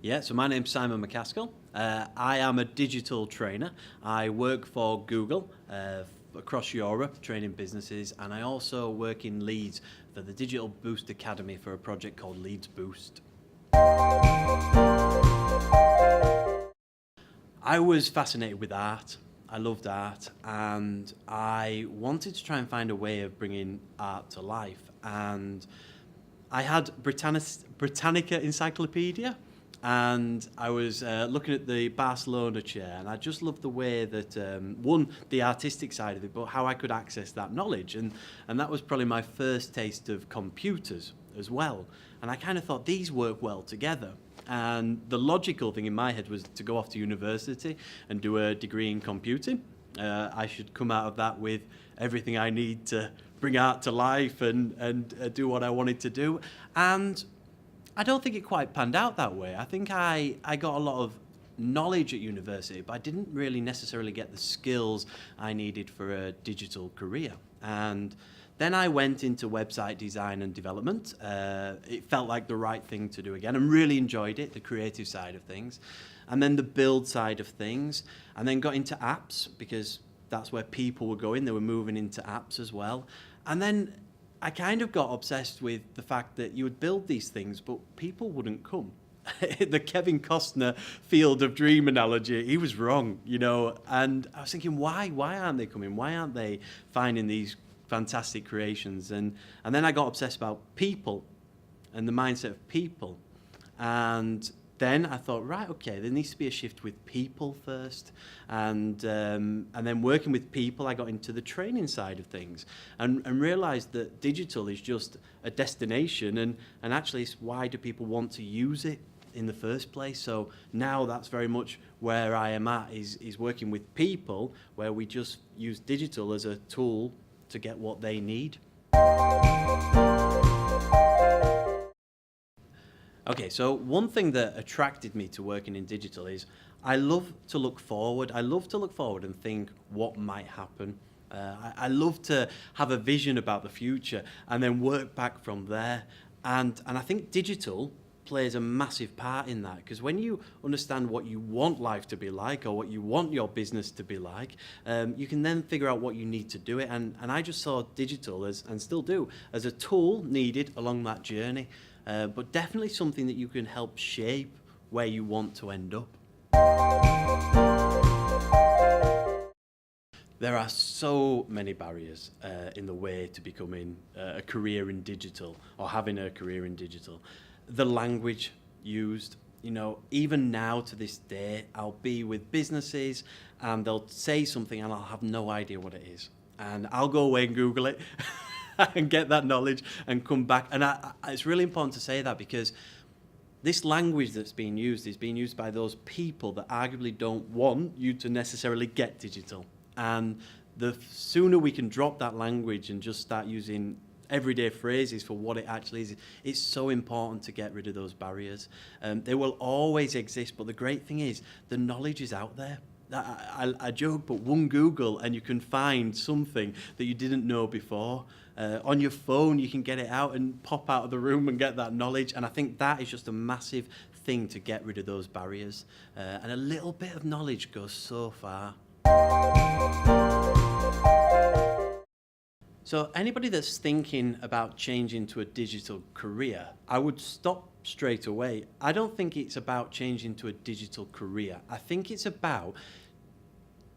Yeah, so my name's Simon McCaskill. I am a digital trainer. I work for Google across Europe, training businesses, and I also work in Leeds for the Digital Boost Academy for a project called Leeds Boost. I was fascinated with art. I loved art, and I wanted to try and find a way of bringing art to life. And I had Britannica Encyclopedia, and I was looking at the Barcelona chair, and I just loved the way that, one, the artistic side of it, but how I could access that knowledge. And that was probably my first taste of computers as well. And I kind of thought these work well together. And the logical thing in my head was to go off to university and do a degree in computing. I should come out of that with everything I need to bring art to life and do what I wanted to do. And I don't think it quite panned out that way. I think I got a lot of knowledge at university, but I didn't really necessarily get the skills I needed for a digital career. And then I went into website design and development. It felt like the right thing to do again, and really enjoyed it, the creative side of things. And then the build side of things, and then got into apps because that's where people were going. They were moving into apps as well. And then I kind of got obsessed with the fact that you would build these things, but people wouldn't come. The Kevin Costner Field of Dream analogy, he was wrong, you know. And I was thinking, why aren't they coming? Why aren't they finding these fantastic creations? And then I got obsessed about people and the mindset of people. And then I thought, right, okay, there needs to be a shift with people first. And then working with people, I got into the training side of things and realized that digital is just a destination. And actually, it's why do people want to use it in the first place? So now that's very much where I am at, is working with people, where we just use digital as a tool to get what they need. Okay, so one thing that attracted me to working in digital is I love to look forward. I love to look forward and think what might happen. I love to have a vision about the future and then work back from there. And I think digital plays a massive part in that, because when you understand what you want life to be like or what you want your business to be like, you can then figure out what you need to do it. And I just saw digital as, and still do, as a tool needed along that journey. But definitely something that you can help shape where you want to end up. There are so many barriers in the way to becoming a career in digital or having a career in digital. The language used, you know, even now to this day, I'll be with businesses and they'll say something and I'll have no idea what it is. And I'll go away and Google it. And get that knowledge and come back. And it's really important to say that, because this language that's being used is being used by those people that arguably don't want you to necessarily get digital. And the sooner we can drop that language and just start using everyday phrases for what it actually is, it's so important to get rid of those barriers. They will always exist, but the great thing is the knowledge is out there. I joke, but one Google and you can find something that you didn't know before. On your phone, you can get it out and pop out of the room and get that knowledge. And I think that is just a massive thing to get rid of those barriers. And a little bit of knowledge goes so far. So anybody that's thinking about changing to a digital career, I would stop straight away. I don't think it's about changing to a digital career. I think it's about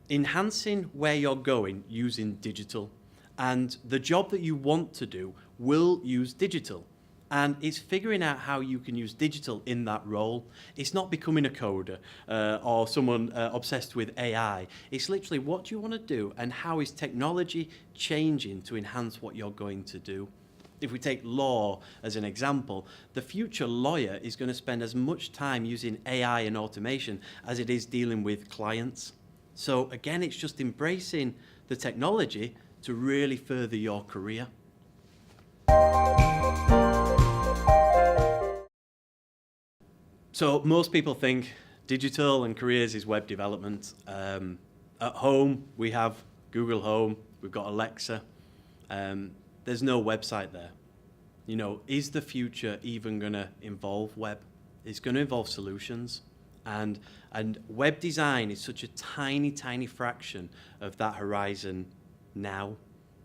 enhancing where you're going using digital. And the job that you want to do will use digital. And it's figuring out how you can use digital in that role. It's not becoming a coder or someone obsessed with AI. It's literally, what do you want to do and how is technology changing to enhance what you're going to do? If we take law as an example, the future lawyer is going to spend as much time using AI and automation as it is dealing with clients. So again, it's just embracing the technology to really further your career. So most people think digital and careers is web development. At home, we have Google Home, we've got Alexa. There's no website there. You know, is the future even going to involve web? It's going to involve solutions. And web design is such a tiny fraction of that horizon now.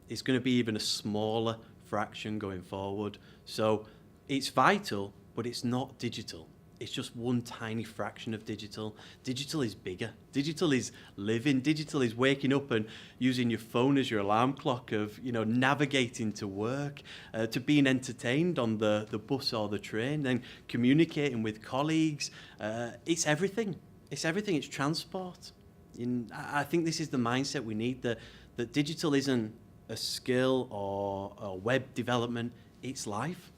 It's going to be even a smaller fraction going forward. So it's vital, but it's not digital. It's just one tiny fraction of digital. Digital is bigger. Digital is living. Digital is waking up and using your phone as your alarm clock, of navigating to work, to being entertained on the bus or the train, then communicating with colleagues. It's everything. It's everything. It's transport. I think this is the mindset we need, that digital isn't a skill or web development. It's life.